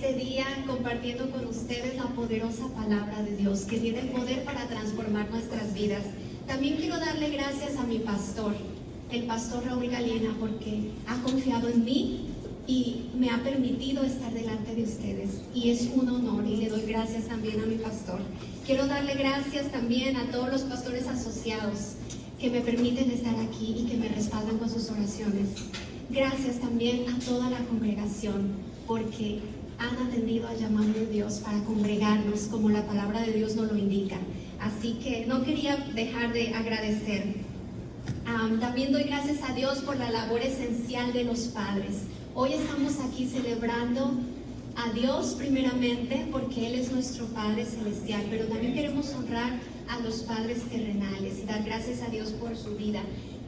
este día compartiendo con ustedes la poderosa palabra de Dios que tiene el poder para transformar nuestras vidas. También quiero darle gracias a mi pastor, el pastor Raúl Galena, porque ha confiado en mí y me ha permitido estar delante de ustedes, y es un honor, y le doy gracias también a mi pastor. Quiero darle gracias también a todos los pastores asociados que me permiten estar aquí y que me respaldan con sus oraciones. Gracias también a toda la congregación, porque han atendido al llamado de Dios para congregarnos como la palabra de Dios nos lo indica. Así que no quería dejar de agradecer. También doy gracias a Dios por la labor esencial de los padres. Hoy estamos aquí celebrando a Dios primeramente porque Él es nuestro Padre Celestial, pero también queremos honrar a los padres terrenales y dar gracias a Dios por su vida.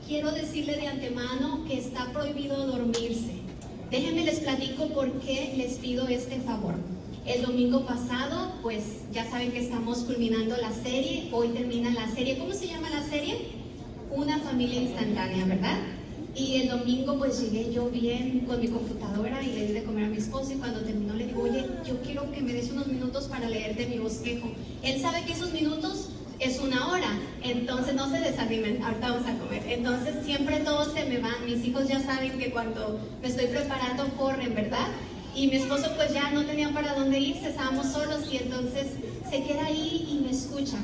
Quiero decirle de antemano que está prohibido dormirse. Déjenme les platico por qué les pido este favor. El domingo pasado, pues ya saben que estamos culminando la serie, hoy termina la serie. ¿Cómo se llama la serie? Una familia instantánea, ¿verdad? Y el domingo pues llegué yo bien con mi computadora y le di de comer a mi esposo, y cuando terminó le digo, oye, yo quiero que me des unos minutos para leerte mi bosquejo. Él sabe que esos minutos es una hora, entonces no se desanimen, ahorita vamos a comer. Entonces siempre todos se me van, mis hijos ya saben que cuando me estoy preparando corren, ¿verdad? Y mi esposo pues ya no tenía para dónde irse, estábamos solos, y entonces se queda ahí y me escucha.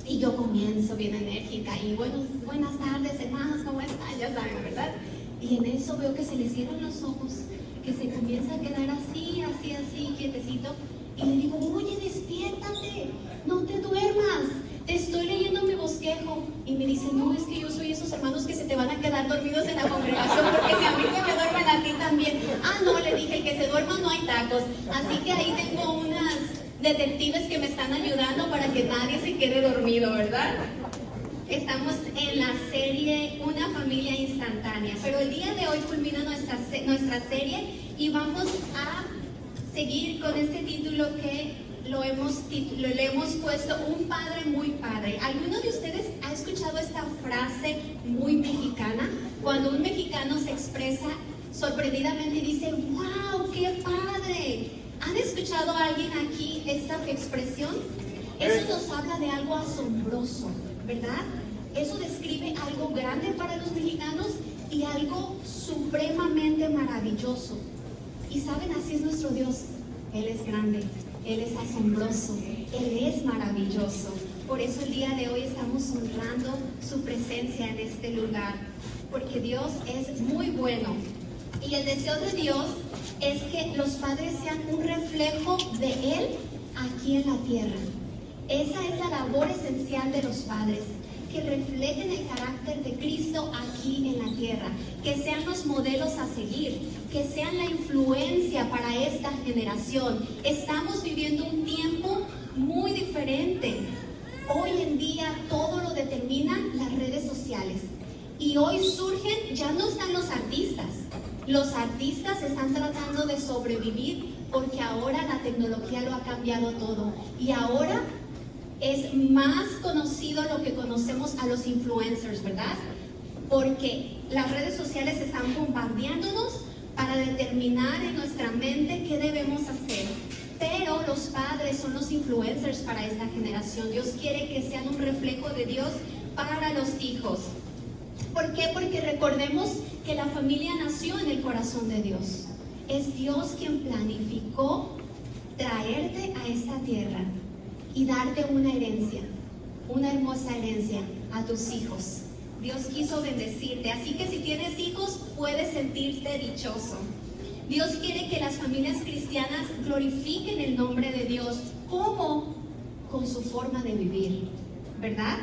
Y yo comienzo bien enérgica y buenas tardes hermanos, ¿cómo están? Ya saben, ¿verdad? Y en eso veo que se le cierran los ojos, que se comienza a quedar así, quietecito. Y le digo, oye, despiértate, no te duermas, te estoy leyendo mi bosquejo. Y me dice, no, es que yo soy esos hermanos que se te van a quedar dormidos en la congregación, porque si a mí se me duermen a ti también. Ah, no, le dije, el que se duerma no hay tacos. Así que ahí tengo unas detectives que me están ayudando para que nadie se quede dormido, ¿verdad? Estamos en la serie Una familia instantánea, pero el día de hoy culmina nuestra serie y vamos a seguir con este título que le hemos puesto Un padre muy padre. ¿Alguno de ustedes ha escuchado esta frase muy mexicana? Cuando un mexicano se expresa sorprendidamente y dice, ¡wow, qué padre! ¿Han escuchado a alguien aquí esta expresión? Eso nos habla de algo asombroso, ¿verdad? Eso describe algo grande para los mexicanos y algo supremamente maravilloso. Y saben, así es nuestro Dios. Él es grande, Él es asombroso, Él es maravilloso. Por eso el día de hoy estamos honrando su presencia en este lugar, porque Dios es muy bueno. Y el deseo de Dios es que los padres sean un reflejo de Él aquí en la tierra. Esa es la labor esencial de los padres, que reflejen el carácter de Cristo aquí en la tierra, que sean los modelos a seguir, que sean la influencia para esta generación. Estamos viviendo un tiempo muy diferente. Hoy en día todo lo determinan las redes sociales. Y hoy surgen, ya no están los artistas. Los artistas están tratando de sobrevivir porque ahora la tecnología lo ha cambiado todo. Y ahora es más conocido lo que conocemos a los influencers, ¿verdad? Porque las redes sociales están bombardeándonos para determinar en nuestra mente qué debemos hacer. Pero los padres son los influencers para esta generación. Dios quiere que sean un reflejo de Dios para los hijos. ¿Por qué? Porque recordemos que la familia nació en el corazón de Dios. Es Dios quien planificó traerte a esta tierra y darte una herencia, una hermosa herencia a tus hijos. Dios quiso bendecirte, así que si tienes hijos, puedes sentirte dichoso. Dios quiere que las familias cristianas glorifiquen el nombre de Dios. ¿Cómo? Con su forma de vivir, ¿verdad?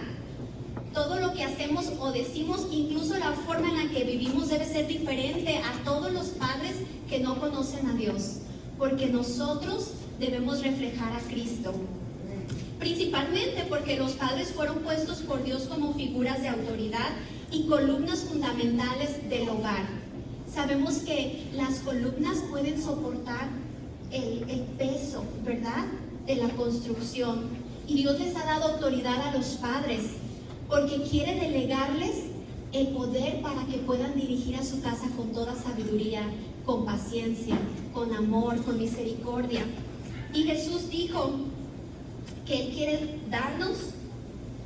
Todo lo que hacemos o decimos, incluso la forma en la que vivimos, debe ser diferente a todos los padres que no conocen a Dios, porque nosotros debemos reflejar a Cristo. Principalmente porque los padres fueron puestos por Dios como figuras de autoridad y columnas fundamentales del hogar. Sabemos que las columnas pueden soportar el peso, ¿verdad?, de la construcción. Y Dios les ha dado autoridad a los padres porque quiere delegarles el poder para que puedan dirigir a su casa con toda sabiduría con paciencia, con amor, con misericordia. Y Jesús dijo que Él quiere darnos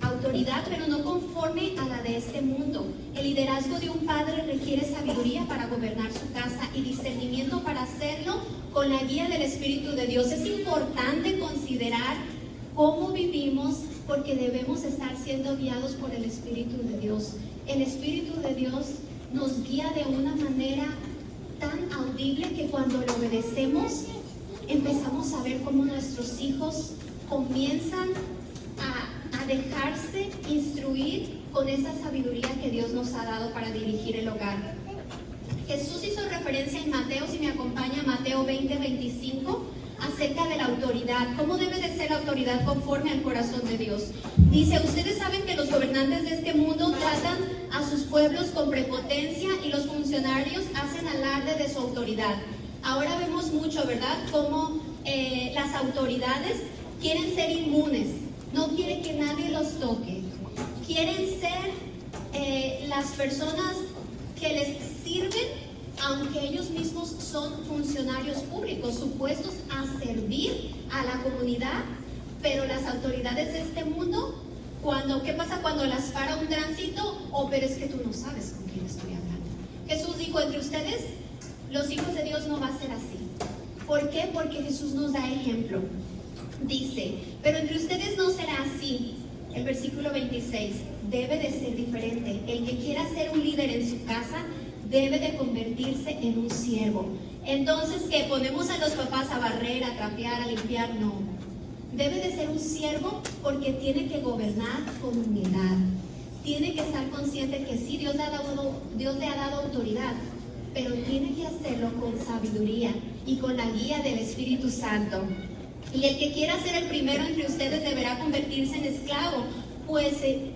autoridad, pero no conforme a la de este mundo. El liderazgo de un padre requiere sabiduría para gobernar su casa y discernimiento para hacerlo con la guía del Espíritu de Dios. Es importante considerar cómo vivimos, porque debemos estar siendo guiados por el Espíritu de Dios. El Espíritu de Dios nos guía de una manera tan audible que cuando lo obedecemos, empezamos a ver cómo nuestros hijos comienzan a dejarse instruir con esa sabiduría que Dios nos ha dado para dirigir el hogar. Jesús hizo referencia en Mateo, si me acompaña, Mateo 20:25, acerca de la autoridad. ¿Cómo debe de ser la autoridad conforme al corazón de Dios? Dice, ustedes saben que los gobernantes de este mundo tratan a sus pueblos con prepotencia y los funcionarios hacen alarde de su autoridad. Ahora vemos mucho, ¿verdad?, cómo las autoridades quieren ser inmunes, no quieren que nadie los toque, quieren ser las personas que les sirven, aunque ellos mismos son funcionarios públicos, supuestos a servir a la comunidad. Pero las autoridades de este mundo, ¿qué pasa cuando las para un tránsito? Pero es que tú no sabes con quién estoy hablando. Jesús dijo, entre ustedes, los hijos de Dios, no va a ser así. ¿Por qué? Porque Jesús nos da ejemplo. Dice, pero entre ustedes no será así. El versículo 26, debe de ser diferente. El que quiera ser un líder en su casa debe de convertirse en un siervo. Entonces, ¿qué? ¿Ponemos a los papás a barrer, a trapear, a limpiar? No. Debe de ser un siervo porque tiene que gobernar con humildad. Tiene que estar consciente que sí, Dios le ha dado autoridad, pero tiene que hacerlo con sabiduría y con la guía del Espíritu Santo. Y el que quiera ser el primero entre ustedes deberá convertirse en esclavo, pues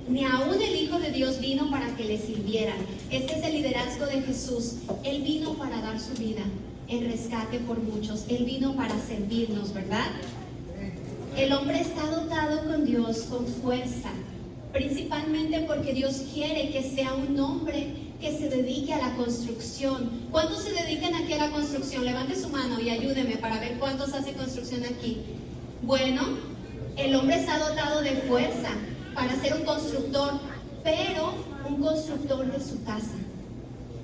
ni aún el Hijo de Dios vino para que le sirvieran. Este es el liderazgo de Jesús. Él vino para dar su vida en rescate por muchos. Él vino para servirnos, ¿verdad? El hombre está dotado con Dios con fuerza, principalmente porque Dios quiere que sea un hombre que se dedique a la construcción. ¿Cuántos se dedican aquí a la construcción? Levante su mano y ayúdeme para ver cuántos hacen construcción aquí. Bueno, el hombre está dotado de fuerza para ser un constructor, pero un constructor de su casa,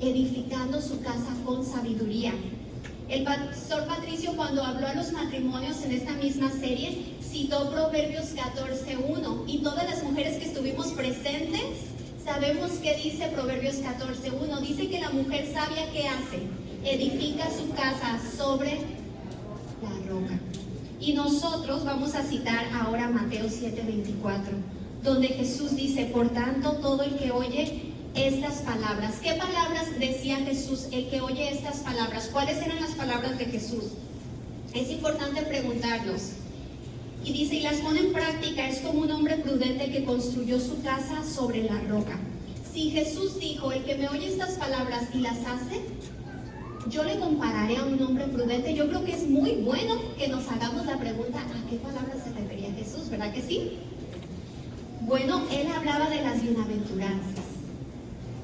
edificando su casa con sabiduría. El pastor Patricio, cuando habló a los matrimonios en esta misma serie, citó Proverbios 14:1, y todas las mujeres que estuvimos presentes sabemos que dice Proverbios 14:1. Dice que la mujer sabia, ¿qué hace? Edifica su casa sobre la roca. Y nosotros vamos a citar ahora Mateo 7:24, donde Jesús dice, por tanto, todo el que oye estas palabras. ¿Qué palabras decía Jesús? El que oye estas palabras. ¿Cuáles eran las palabras de Jesús? Es importante preguntarnos. Y dice, y las pone en práctica, es como un hombre prudente que construyó su casa sobre la roca. Si Jesús dijo, el que me oye estas palabras y las hace, yo le compararé a un hombre prudente. Yo creo que es muy bueno que nos hagamos la pregunta, ¿a qué palabras se refería Jesús? ¿Verdad que sí? Bueno, él hablaba de las bienaventuranzas.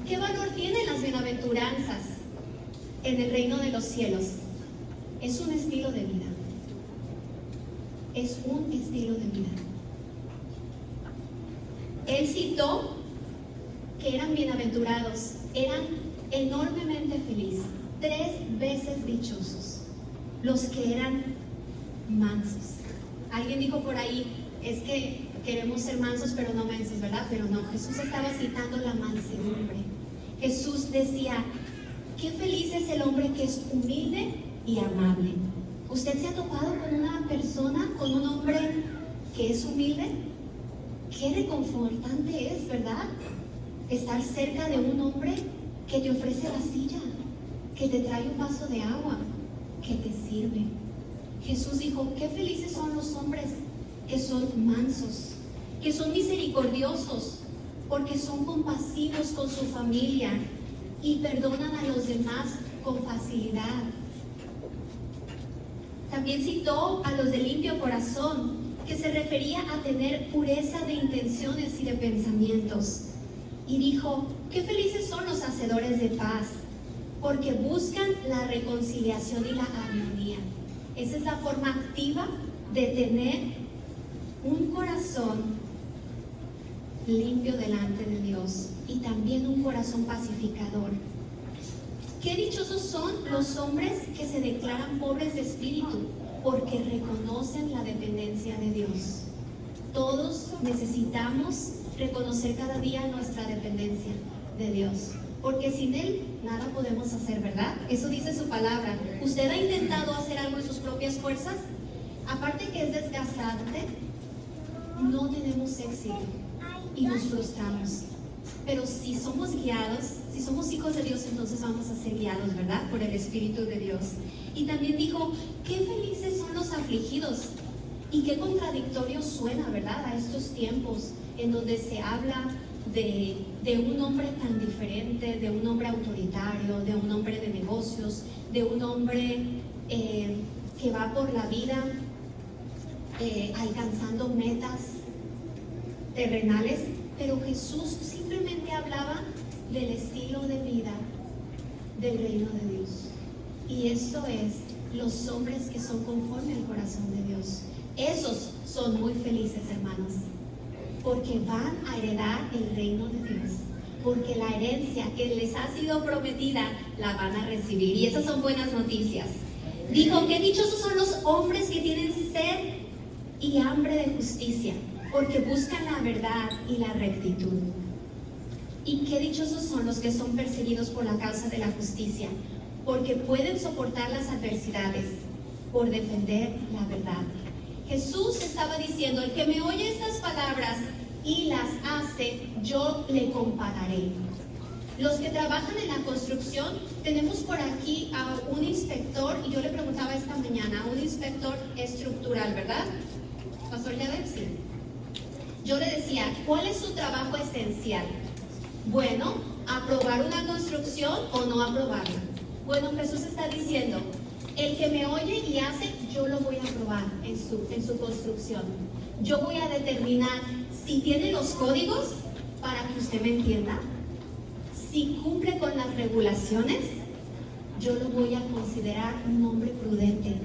¿Qué valor tienen las bienaventuranzas en el reino de los cielos? Es un estilo de vida. Es un estilo de vida. Él citó que eran bienaventurados, eran enormemente felices, 3 veces dichosos, los que eran mansos. Alguien dijo por ahí, es que queremos ser mansos pero no mensos, ¿verdad? Pero no, Jesús estaba citando la mansedumbre. Jesús decía, qué feliz es el hombre que es humilde y amable. ¿Usted se ha topado con una persona, con un hombre que es humilde? Qué reconfortante es, ¿verdad? Estar cerca de un hombre que te ofrece la silla, que te trae un vaso de agua, que te sirve. Jesús dijo, qué felices son los hombres que son mansos, que son misericordiosos, porque son compasivos con su familia y perdonan a los demás con facilidad. También citó a los de limpio corazón, que se refería a tener pureza de intenciones y de pensamientos. Y dijo, qué felices son los hacedores de paz, porque buscan la reconciliación y la armonía. Esa es la forma activa de tener un corazón limpio delante de Dios y también un corazón pacificador. Qué dichosos son los hombres que se declaran pobres de espíritu, porque reconocen la dependencia de Dios. Todos necesitamos reconocer cada día nuestra dependencia de Dios, porque sin Él nada podemos hacer, ¿verdad? Eso dice su palabra. ¿Usted ha intentado hacer algo en sus propias fuerzas? Aparte que es desgastante, no tenemos éxito y nos frustramos. Pero si somos guiados, si somos hijos de Dios, entonces vamos a ser guiados, ¿verdad? Por el Espíritu de Dios. Y también dijo, qué felices son los afligidos. Y qué contradictorio suena, ¿verdad? A estos tiempos en donde se habla de un hombre tan diferente, de un hombre autoritario, de un hombre de negocios, de un hombre que va por la vida alcanzando metas terrenales, pero Jesús simplemente hablaba del estilo de vida del reino de Dios. Y esto es los hombres que son conforme al corazón de Dios. Esos son muy felices, hermanos, porque van a heredar el reino de Dios, porque la herencia que les ha sido prometida la van a recibir. Y esas son buenas noticias. Dijo, qué dichosos son los hombres que tienen sed y hambre de justicia, porque buscan la verdad y la rectitud. Y qué dichosos son los que son perseguidos por la causa de la justicia, porque pueden soportar las adversidades por defender la verdad. Jesús estaba diciendo, el que me oye estas palabras y las hace, yo le compararé. Los que trabajan en la construcción, tenemos por aquí a un inspector, y yo le preguntaba esta mañana, a un inspector estructural, ¿verdad? Pastor Yader, sí. Yo le decía, ¿cuál es su trabajo esencial? Bueno, aprobar una construcción o no aprobarla. Bueno, Jesús está diciendo, el que me oye y hace, yo lo voy a aprobar en su construcción. Yo voy a determinar si tiene los códigos, para que usted me entienda, si cumple con las regulaciones, yo lo voy a considerar un hombre prudente,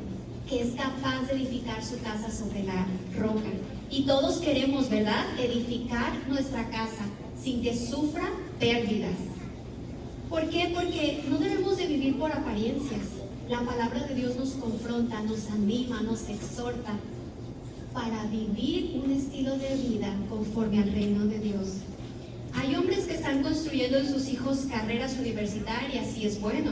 que es capaz de edificar su casa sobre la roca. Y todos queremos, ¿verdad?, edificar nuestra casa sin que sufra pérdidas. ¿Por qué? Porque no debemos de vivir por apariencias. La palabra de Dios nos confronta, nos anima, nos exhorta para vivir un estilo de vida conforme al reino de Dios. Hay hombres que están construyendo en sus hijos carreras universitarias y es bueno.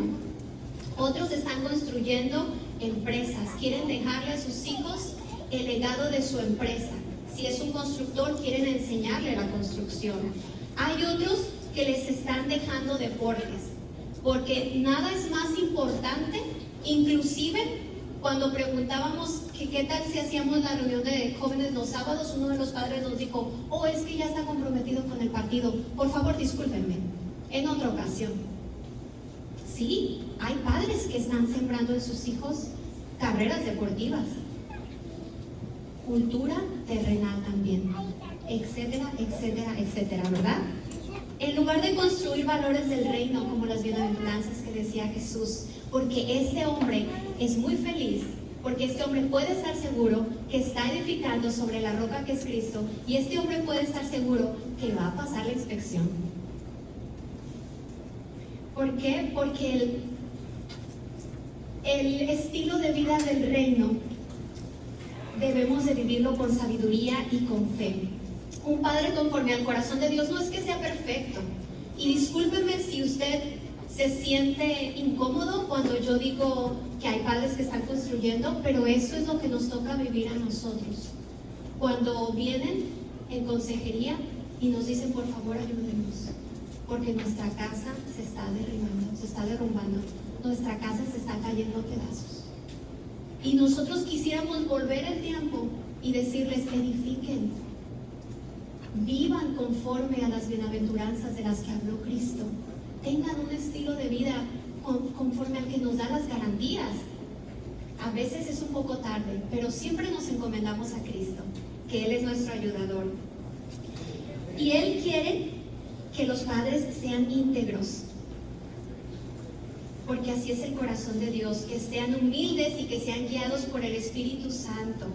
Otros están construyendo empresas, quieren dejarle a sus hijos el legado de su empresa. Si es un constructor, quieren enseñarle la construcción. Hay otros que les están dejando deportes, porque nada es más importante. Inclusive cuando preguntábamos que qué tal si hacíamos la reunión de jóvenes los sábados, uno de los padres nos dijo, oh, es que ya está comprometido con el partido, por favor discúlpenme, en otra ocasión. Sí, hay padres que están sembrando en sus hijos carreras deportivas, cultura terrenal también, etcétera, etcétera, etcétera, ¿verdad? En lugar de construir valores del reino como las bienaventuranzas que decía Jesús, porque este hombre es muy feliz, porque este hombre puede estar seguro que está edificando sobre la roca que es Cristo, y este hombre puede estar seguro que va a pasar la inspección. ¿Por qué? Porque el estilo de vida del reino debemos de vivirlo con sabiduría y con fe. Un padre conforme al corazón de Dios no es que sea perfecto. Y discúlpeme si usted se siente incómodo cuando yo digo que hay padres que están construyendo, pero eso es lo que nos toca vivir a nosotros. Cuando vienen en consejería y nos dicen, por favor, ayúdenos, porque nuestra casa se está derrumbando, nuestra casa se está cayendo a pedazos. Y nosotros quisiéramos volver el tiempo y decirles, edifiquen, vivan conforme a las bienaventuranzas de las que habló Cristo, tengan un estilo de vida conforme al que nos da las garantías. A veces es un poco tarde, pero siempre nos encomendamos a Cristo, que Él es nuestro ayudador. Y Él quiere que los padres sean íntegros. porque así es el corazón de Dios, que sean humildes y que sean guiados por el Espíritu Santo.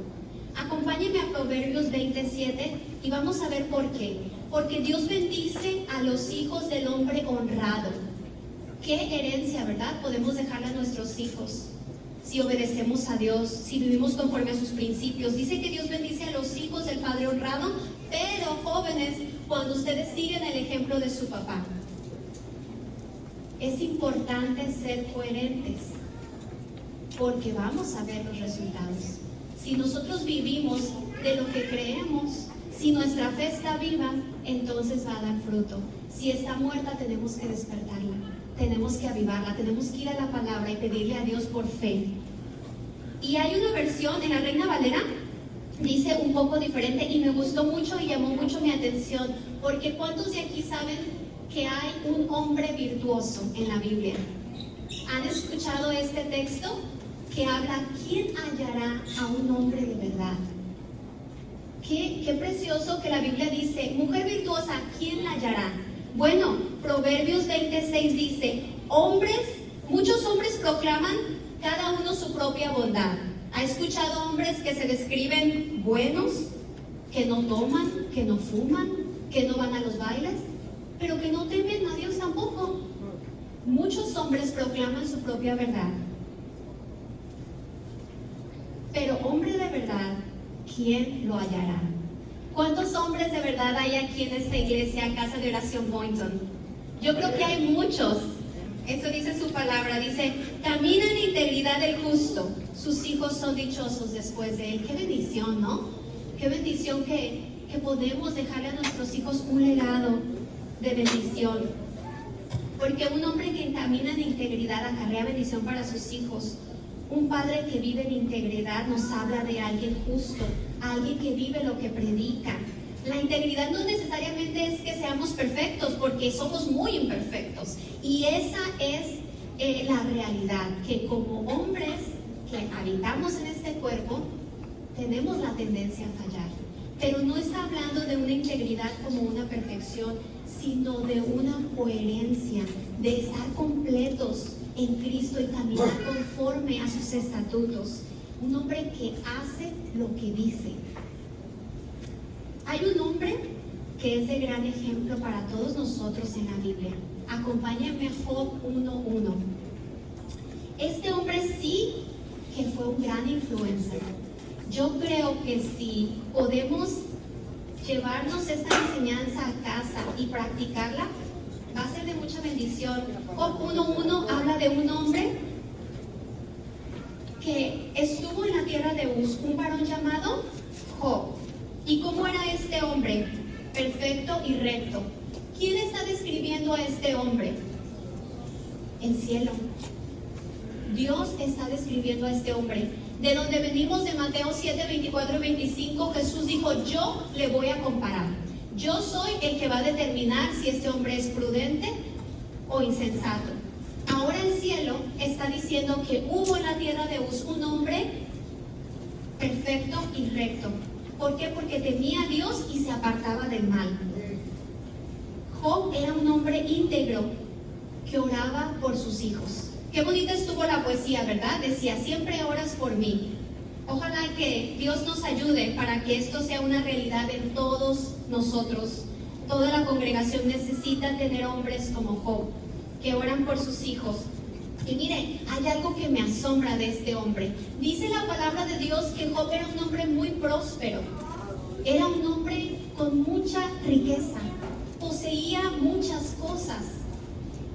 Acompáñenme a Proverbios 27 y vamos a ver por qué. Porque Dios bendice a los hijos del hombre honrado. Qué herencia, ¿verdad? Podemos dejarle a nuestros hijos si obedecemos a Dios, si vivimos conforme a sus principios. Dice que Dios bendice a los hijos del padre honrado, pero jóvenes, cuando ustedes siguen el ejemplo de su papá. Es importante ser coherentes, porque vamos a ver los resultados. Si nosotros vivimos de lo que creemos, si nuestra fe está viva, entonces va a dar fruto. Si está muerta, tenemos que despertarla, tenemos que avivarla, tenemos que ir a la palabra y pedirle a Dios por fe. Y hay una versión en la Reina Valera, dice un poco diferente y me gustó mucho y llamó mucho mi atención, porque ¿cuántos de aquí saben que hay un hombre virtuoso en la Biblia? ¿Han escuchado este texto que habla quién hallará a un hombre de verdad? Qué precioso que la Biblia dice, mujer virtuosa, ¿quién la hallará? Bueno, Proverbios 26 dice, muchos hombres proclaman cada uno su propia bondad. ¿Ha escuchado hombres que se describen buenos, que no toman, que no fuman, que no van a los bailes, pero que no temen a Dios tampoco? Muchos hombres proclaman su propia verdad. Pero hombre de verdad, ¿quién lo hallará? ¿Cuántos hombres de verdad hay aquí en esta iglesia, Casa de Oración Boynton? Yo creo que hay muchos. Eso dice su palabra, dice, camina en integridad el justo, sus hijos son dichosos después de él. Qué bendición, ¿no? Qué bendición que podemos dejarle a nuestros hijos un legado de bendición. Porque un hombre que camina en integridad acarrea bendición para sus hijos. Un padre que vive en integridad nos habla de alguien justo, alguien que vive lo que predica. La integridad no necesariamente es que seamos perfectos, porque somos muy imperfectos. Y esa es la realidad, que como hombres que habitamos en este cuerpo, tenemos la tendencia a fallar. Pero no está hablando de una integridad como una perfección, sino de una coherencia, de estar completos en Cristo y caminar conforme a sus estatutos. Un hombre que hace lo que dice. Hay un hombre que es de gran ejemplo para todos nosotros en la Biblia. Acompáñenme a Job 1:1. Este hombre sí que fue un gran influencer. Yo creo que si podemos llevarnos esta enseñanza a casa y practicarla, va a ser de mucha bendición. Job 1:1 habla de un hombre que estuvo en la tierra de Uz, un varón llamado Job. ¿Y cómo era este hombre? Perfecto y recto. ¿Quién está describiendo a este hombre? El cielo. Dios está describiendo a este hombre. De donde venimos, de Mateo 7, 24 y 25, Jesús dijo, yo le voy a comparar. Yo soy el que va a determinar si este hombre es prudente o insensato. Ahora el cielo está diciendo que hubo en la tierra de Uz un hombre perfecto y recto. ¿Por qué? Porque temía a Dios y se apartaba del mal. Job era un hombre íntegro que oraba por sus hijos. Qué bonita estuvo la poesía, ¿verdad? Decía, siempre oras por mí. Ojalá que Dios nos ayude para que esto sea una realidad en todos nosotros. Toda la congregación necesita tener hombres como Job, que oran por sus hijos. Y mire, hay algo que me asombra de este hombre. Dice la palabra de Dios que Job era un hombre muy próspero. Era un hombre con mucha riqueza. Poseía muchas cosas.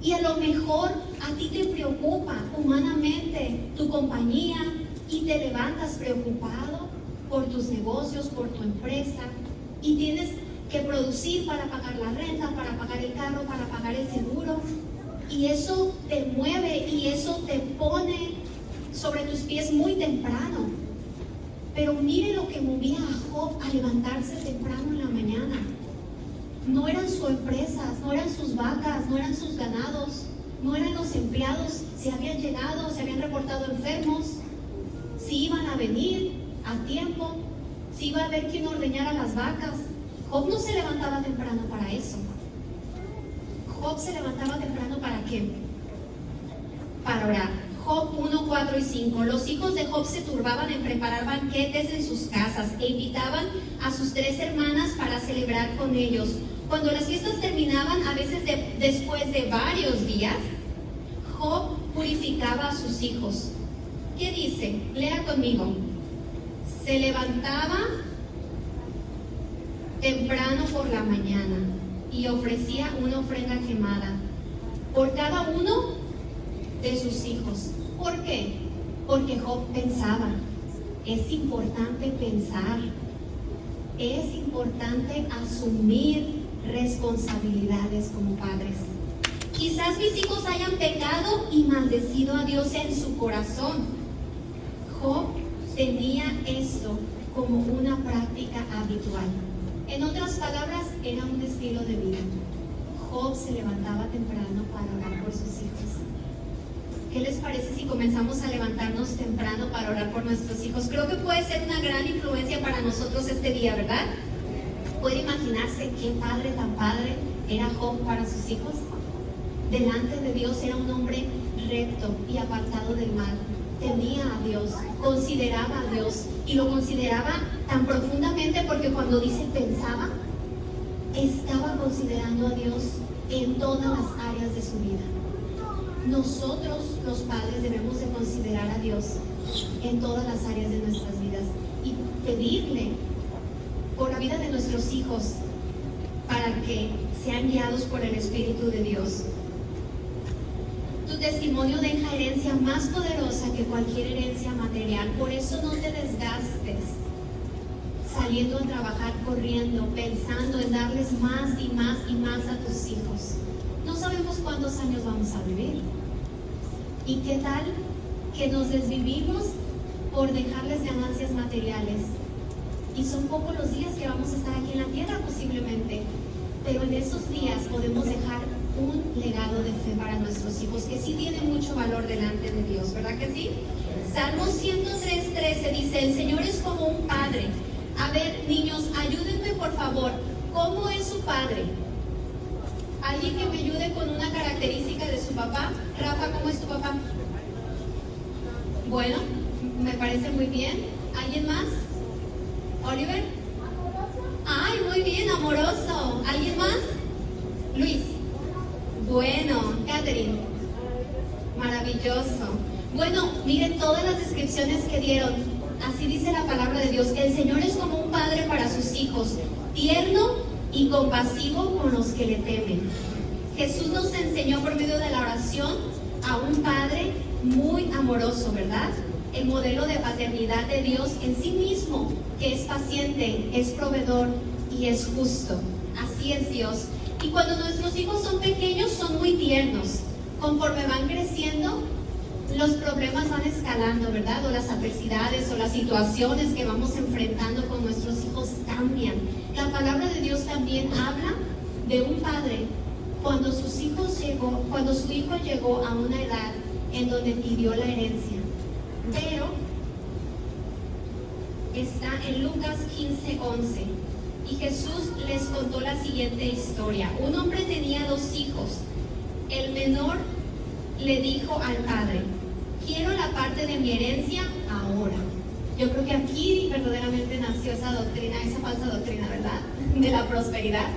Y a lo mejor a ti te preocupa humanamente tu compañía y te levantas preocupado por tus negocios, por tu empresa, y tienes que producir para pagar la renta, para pagar el carro, para pagar el seguro. Y eso te mueve y eso te pone sobre tus pies muy temprano. Pero mire lo que movía a Job a levantarse temprano en la mañana. No eran sus empresas, no eran sus vacas, no eran sus ganados, no eran los empleados, si habían llegado, si habían reportado enfermos, si iban a venir a tiempo, si iba a haber quien ordeñara las vacas. Job no se levantaba temprano para eso. Job se levantaba temprano ¿para qué? para orar. Job 1, 4 y 5. Los hijos de Job se turbaban en preparar banquetes en sus casas e invitaban a sus 3 hermanas para celebrar con ellos. Cuando las fiestas terminaban, a veces después de varios días, Job purificaba a sus hijos. ¿Qué dice? Lea conmigo. Se levantaba temprano por la mañana y ofrecía una ofrenda quemada por cada uno de sus hijos. ¿Por qué? Porque Job pensaba. Es importante pensar. Es importante asumir responsabilidades como padres. Quizás mis hijos hayan pecado y maldecido a Dios en su corazón. Job tenía esto como una práctica habitual. En otras palabras, era un estilo de vida. Job se levantaba temprano para orar por sus hijos. ¿Qué les parece si comenzamos a levantarnos temprano para orar por nuestros hijos? Creo que puede ser una gran influencia para nosotros este día, ¿verdad? ¿Puede imaginarse qué padre tan padre era Job para sus hijos? Delante de Dios era un hombre recto y apartado del mal. Temía a Dios, consideraba a Dios, y lo consideraba tan profundamente porque cuando dice pensaba, estaba considerando a Dios en todas las áreas de su vida. Nosotros, los padres, debemos de considerar a Dios en todas las áreas de nuestras vidas y pedirle por la vida de nuestros hijos para que sean guiados por el Espíritu de Dios. Tu testimonio deja herencia más poderosa que cualquier herencia material. Por eso no te desgastes saliendo a trabajar, corriendo, pensando en darles más y más y más a tus hijos. No sabemos cuántos años vamos a vivir. ¿Y qué tal que nos desvivimos por dejarles ganancias materiales? Y son pocos los días que vamos a estar aquí en la tierra posiblemente. Pero en esos días podemos dejar un legado de fe para nuestros hijos que sí tiene mucho valor delante de Dios, ¿verdad que sí? Salmo 103:13 dice: el Señor es como un padre. A ver, niños, ayúdenme por favor. ¿Cómo es su padre? ¿Alguien que me ayude con una característica de su papá? Rafa, ¿cómo es tu papá? Bueno, me parece muy bien. ¿Alguien más? ¿Oliver? Ay, muy bien, amoroso. ¿Alguien más? Luis. Bueno, Catherine. Maravilloso. Bueno, miren todas las descripciones que dieron. Así dice la palabra de Dios. El Señor es como un padre para sus hijos, tierno y compasivo con los que le temen. Jesús nos enseñó por medio de la oración a un padre muy amoroso, ¿verdad? El modelo de paternidad de Dios en sí mismo, que es paciente, es proveedor y es justo. Así es Dios. Y cuando nuestros hijos son pequeños, son muy tiernos. Conforme van creciendo, los problemas van escalando, ¿verdad? O las adversidades o las situaciones que vamos enfrentando con nuestros hijos cambian. La palabra de Dios también habla de un padre cuando su hijo llegó a una edad en donde pidió la herencia. Pero está en Lucas 15:11 y Jesús les contó la siguiente historia. Un hombre tenía 2 hijos. El menor le dijo al padre: quiero la parte de mi herencia ahora. Yo creo que aquí verdaderamente nació esa doctrina, esa falsa doctrina, ¿verdad? De la prosperidad,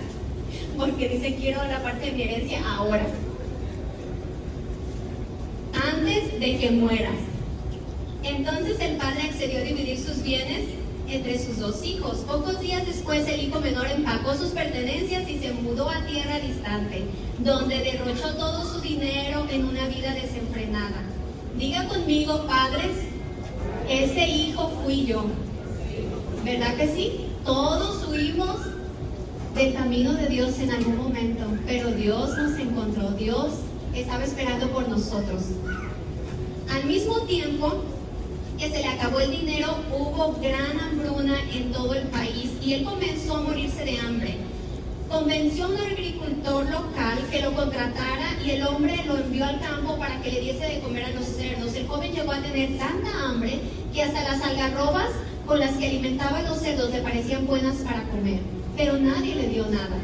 porque dice: quiero la parte de mi herencia ahora, antes de que mueras. Entonces el padre accedió a dividir sus bienes entre sus 2 hijos. Pocos días después, el hijo menor empacó sus pertenencias y se mudó a tierra distante, donde derrochó todo su dinero en una vida desenfrenada. Diga conmigo, padres, ese hijo fui yo. ¿Verdad que sí? Todos huimos del camino de Dios en algún momento, pero Dios nos encontró. Dios estaba esperando por nosotros. Al mismo tiempo que se le acabó el dinero, hubo gran hambruna en todo el país y él comenzó a morirse de hambre. Convenció a un agricultor local que lo contratara y el hombre lo envió al campo para que le diese de comer a los cerdos. El joven llegó a tener tanta hambre que hasta las algarrobas con las que alimentaba a los cerdos le parecían buenas para comer, pero nadie le dio nada.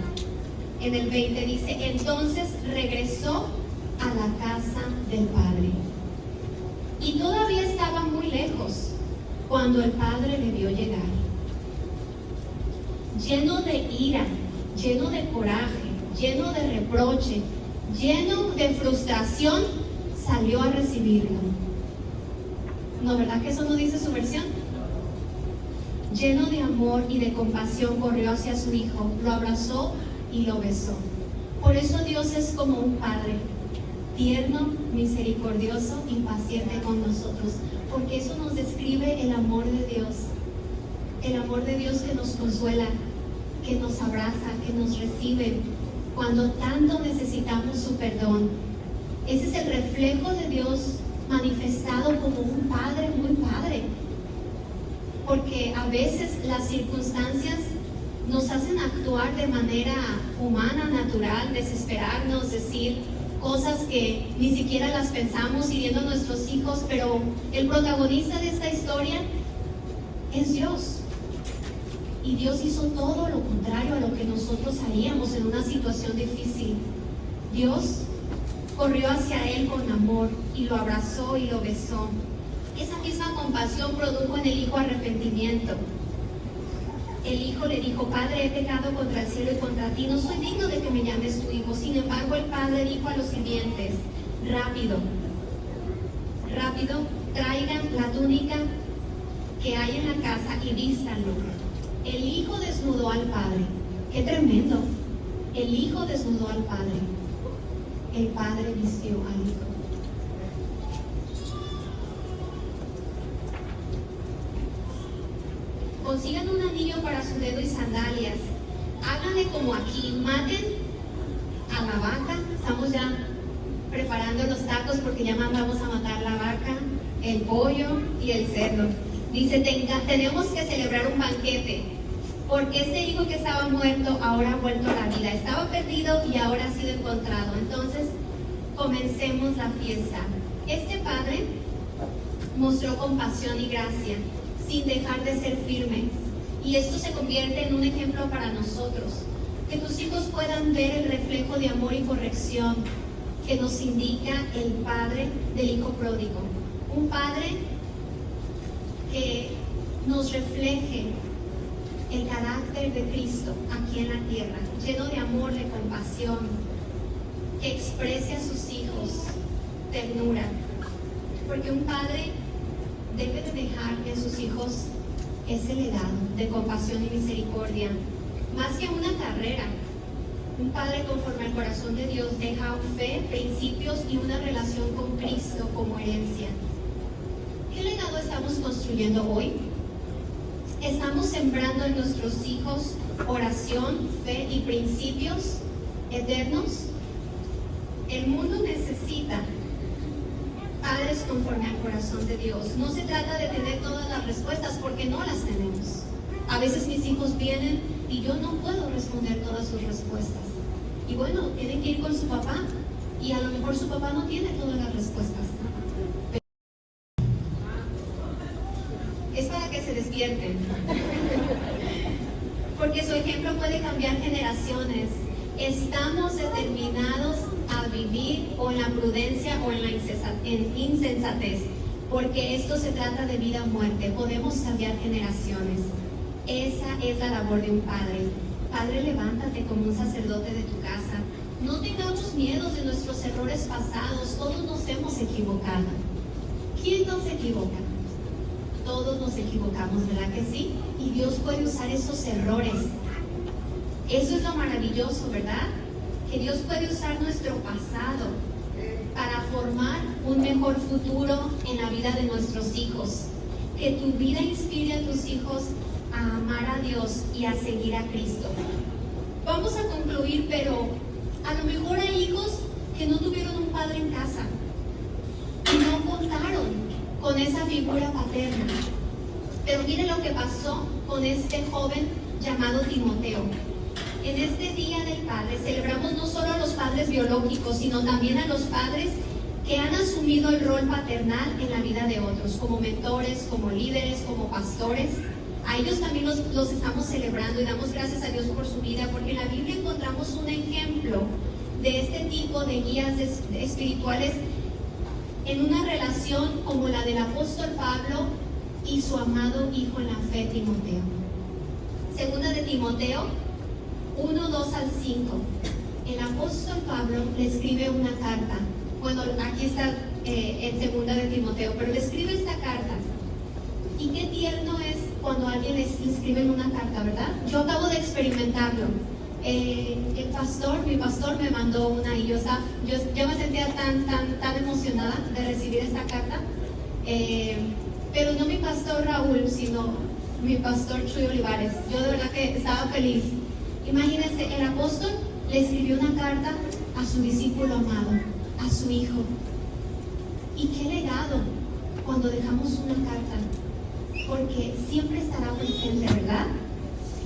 En el 20 dice: entonces regresó a la casa del Padre. Y todavía estaba muy lejos cuando el Padre le vio llegar. Lleno de ira, lleno de coraje, lleno de reproche, lleno de frustración, salió a recibirlo. ¿No, verdad que eso no dice su versión? Lleno de amor y de compasión corrió hacia su hijo, lo abrazó y lo besó. Por eso Dios es como un padre, tierno, misericordioso y paciente con nosotros, porque eso nos describe el amor de Dios. El amor de Dios que nos consuela, que nos abraza, que nos recibe cuando tanto necesitamos su perdón. Ese es el reflejo de Dios manifestado como un padre muy padre, porque a veces las circunstancias nos hacen actuar de manera humana, natural, desesperarnos, decir cosas que ni siquiera las pensamos hiriendo a nuestros hijos, pero el protagonista de esta historia es Dios. Y Dios hizo todo lo contrario a lo que nosotros haríamos en una situación difícil. Dios corrió hacia él con amor y lo abrazó y lo besó. Esa misma compasión produjo en el hijo arrepentimiento. El hijo le dijo: Padre, he pecado contra el cielo y contra ti, no soy digno de que me llames tu hijo. Sin embargo, el padre dijo a los sirvientes: rápido, rápido, traigan la túnica que hay en la casa y vístanlo. El hijo desnudó al padre. ¡Qué tremendo! El hijo desnudó al padre. El padre vistió al hijo. Consigan un anillo para su dedo y sandalias. Háganle como aquí, maten a la vaca. Estamos ya preparando los tacos porque ya mandamos a matar la vaca, el pollo y el cerdo. Dice: tenemos que celebrar un banquete, porque este hijo que estaba muerto ahora ha vuelto a la vida. Estaba perdido y ahora ha sido encontrado. Entonces, comencemos la fiesta. Este padre mostró compasión y gracia, sin dejar de ser firme. Y esto se convierte en un ejemplo para nosotros. Que tus hijos puedan ver el reflejo de amor y corrección que nos indica el padre del hijo pródigo. Un padre que nos refleje el carácter de Cristo aquí en la tierra, lleno de amor, de compasión, que exprese a sus hijos ternura. Porque un padre debe de dejar en sus hijos ese legado de compasión y misericordia. Más que una carrera, un padre conforme al corazón de Dios deja fe, principios y una relación con Cristo como herencia. ¿Qué legado estamos construyendo hoy? ¿Estamos sembrando en nuestros hijos oración, fe y principios eternos? El mundo necesita padres conforme al corazón de Dios. No se trata de tener todas las respuestas, porque no las tenemos. A veces mis hijos vienen y yo no puedo responder todas sus respuestas. Y bueno, tienen que ir con su papá, y a lo mejor su papá no tiene todas las respuestas. Es para que se despierten. Porque su ejemplo puede cambiar generaciones. Estamos determinados a vivir o en la prudencia o en la insensatez, porque esto se trata de vida o muerte. Podemos cambiar generaciones. Esa es la labor de un padre. Padre, levántate como un sacerdote de tu casa. No tengamos miedo de nuestros errores pasados. Todos nos hemos equivocado. ¿Quién no se equivoca? Todos nos equivocamos, ¿verdad que sí? Y Dios puede usar esos errores. Eso es lo maravilloso, ¿verdad? Que Dios puede usar nuestro pasado para formar un mejor futuro en la vida de nuestros hijos. Que tu vida inspire a tus hijos a amar a Dios y a seguir a Cristo. Vamos a concluir, pero a lo mejor hay hijos que no tuvieron un padre en casa y no contaron con esa figura paterna. Pero mire lo que pasó con este joven llamado Timoteo. En este Día del Padre celebramos no solo a los padres biológicos, sino también a los padres que han asumido el rol paternal en la vida de otros, como mentores, como líderes, como pastores. A ellos también los estamos celebrando y damos gracias a Dios por su vida, porque en la Biblia encontramos un ejemplo de este tipo de guías espirituales en una relación como la del apóstol Pablo y su amado hijo en la fe, Timoteo. Segunda de Timoteo 1, 2 al 5. El apóstol Pablo le escribe una carta. Bueno, aquí está en segunda de Timoteo, pero le escribe esta carta. Y qué tierno es cuando alguien le escribe en una carta, ¿verdad? Yo acabo de experimentarlo. Mi pastor me mandó una y yo me sentía tan emocionada de recibir esta carta. Pero no mi pastor Raúl, sino mi pastor Chuy Olivares. Yo de verdad que estaba feliz. Imagínense, el apóstol le escribió una carta a su discípulo amado, a su hijo. Y qué legado cuando dejamos una carta, porque siempre estará presente, ¿verdad?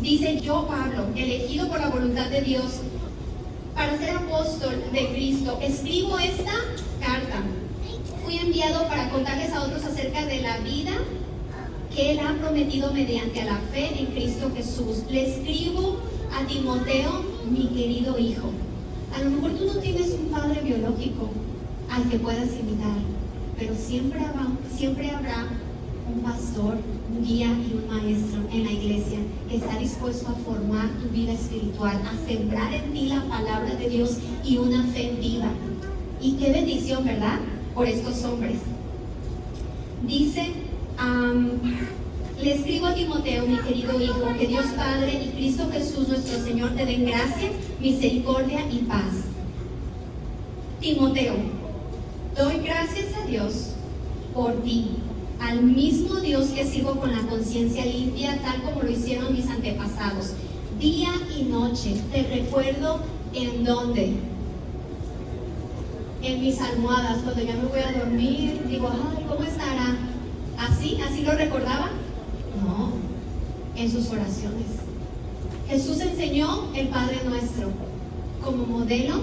Dice: yo, Pablo, elegido por la voluntad de Dios para ser apóstol de Cristo, escribo esta carta. Fui enviado para contarles a otros acerca de la vida que Él ha prometido mediante la fe en Cristo Jesús. Le escribo a Timoteo, mi querido hijo. A lo mejor tú no tienes un padre biológico al que puedas imitar, pero siempre habrá un pastor, un guía y un maestro en la iglesia que está dispuesto a formar tu vida espiritual, a sembrar en ti la palabra de Dios y una fe viva. Y qué bendición, ¿verdad? Por estos hombres. Dice, le escribo a Timoteo, mi querido hijo, que Dios Padre y Cristo Jesús nuestro Señor te den gracia, misericordia y paz. Timoteo, doy gracias a Dios por ti, al mismo Dios que sirvo con la conciencia limpia, tal como lo hicieron mis antepasados. Día y noche te recuerdo. ¿En dónde? En mis almohadas, cuando ya me voy a dormir, digo, ay, ¿cómo estará? ¿Así lo recordaba? No, en sus oraciones. Jesús enseñó el Padre Nuestro como modelo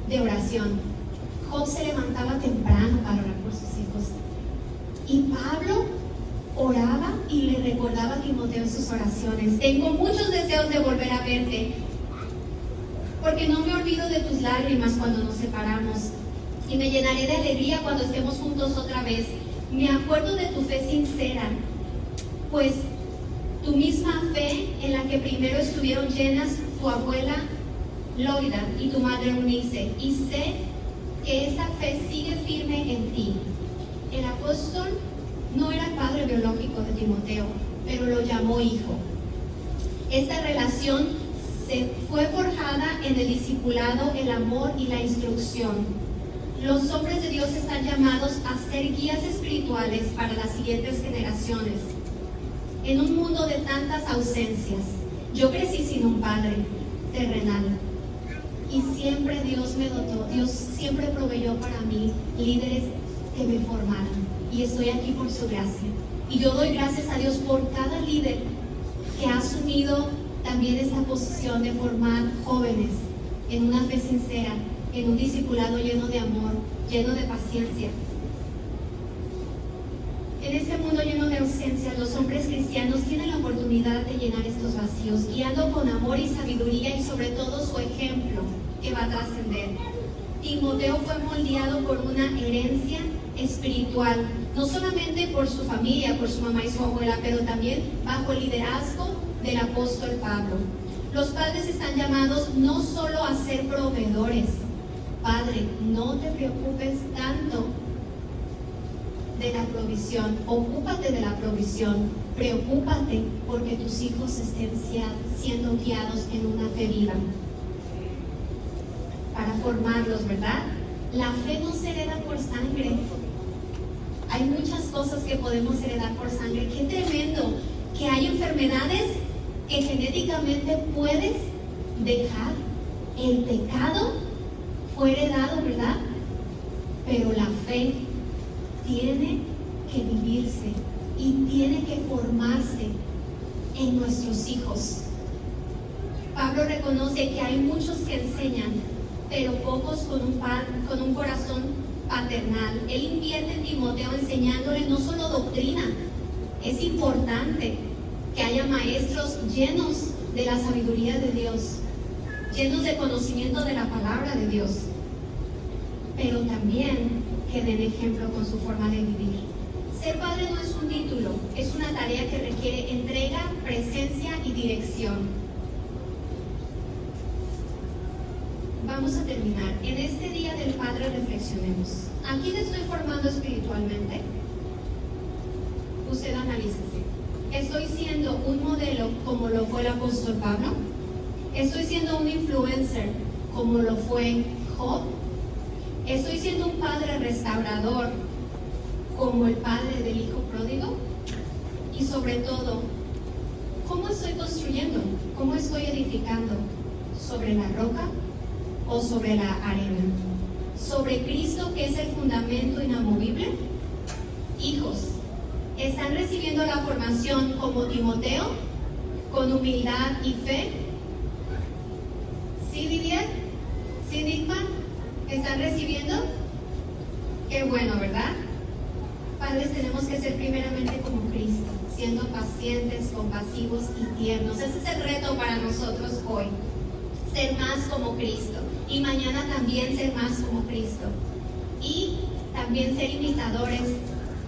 de oración. Job se levantaba temprano para orar por sus hijos. Y Pablo oraba y le recordaba a Timoteo en sus oraciones: tengo muchos deseos de volver a verte, porque no me olvido de tus lágrimas cuando nos separamos, y me llenaré de alegría cuando estemos juntos otra vez. Me acuerdo de tu fe sincera, pues tu misma fe en la que primero estuvieron llenas tu abuela Loida y tu madre Eunice, y sé que esa fe sigue firme en ti. El apóstol no era el padre biológico de Timoteo, pero lo llamó hijo. Esta relación se fue forjada en el discipulado, el amor y la instrucción. Los hombres de Dios están llamados a ser guías espirituales para las siguientes generaciones. En un mundo de tantas ausencias, yo crecí sin un padre terrenal, y siempre Dios me dotó, Dios siempre proveyó para mí líderes que me formaran, y estoy aquí por su gracia. Y yo doy gracias a Dios por cada líder que ha asumido también esta posición de formar jóvenes en una fe sincera, en un discipulado lleno de amor, lleno de paciencia. En este mundo lleno de ausencias, los hombres cristianos tienen la oportunidad de llenar estos vacíos, guiando con amor y sabiduría, y sobre todo su ejemplo que va a trascender. Timoteo fue moldeado por una herencia espiritual, no solamente por su familia, por su mamá y su abuela, pero también bajo el liderazgo del apóstol Pablo. Los padres están llamados no solo a ser proveedores. Padre, no te preocupes tanto de la provisión, ocúpate de la provisión, preocúpate porque tus hijos estén siendo guiados en una fe viva, para formarlos, ¿verdad? La fe no se hereda por sangre. Hay muchas cosas que podemos heredar por sangre. Qué tremendo que hay enfermedades que genéticamente puedes dejar. El pecado fue heredado, ¿verdad? Pero la fe tiene que vivirse y tiene que formarse en nuestros hijos. Pablo reconoce que hay muchos que enseñan, pero pocos con un corazón paternal. Él invierte en Timoteo enseñándole no solo doctrina. Es importante que haya maestros llenos de la sabiduría de Dios, llenos de conocimiento de la palabra de Dios, pero también que den ejemplo con su forma de vivir. Ser padre no es un título, es una tarea que requiere entrega, presencia y dirección. Vamos a terminar. En este Día del Padre reflexionemos. ¿A quién estoy formando espiritualmente? Usted analícese. ¿Estoy siendo un modelo como lo fue el apóstol Pablo? ¿Estoy siendo un influencer como lo fue Job? ¿Estoy siendo un padre restaurador como el padre del hijo pródigo? Y sobre todo, ¿cómo estoy construyendo? ¿Cómo estoy edificando? ¿Sobre la roca o sobre la arena? ¿Sobre Cristo, que es el fundamento inamovible? Hijos, ¿están recibiendo la formación como Timoteo, con humildad y fe? ¿Sí, Didier? ¿Sí, Dilma? ¿Están recibiendo? Qué bueno, ¿verdad? Padres, tenemos que ser primeramente como Cristo, siendo pacientes, compasivos y tiernos. Ese es el reto para nosotros hoy, ser más como Cristo, y mañana también ser más como Cristo, y también ser imitadores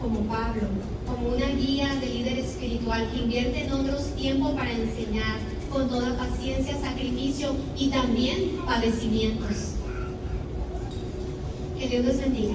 como Pablo, como una guía de líder espiritual que invierte en otros tiempo para enseñar con toda paciencia, sacrificio y también padecimientos. Que Dios los bendiga.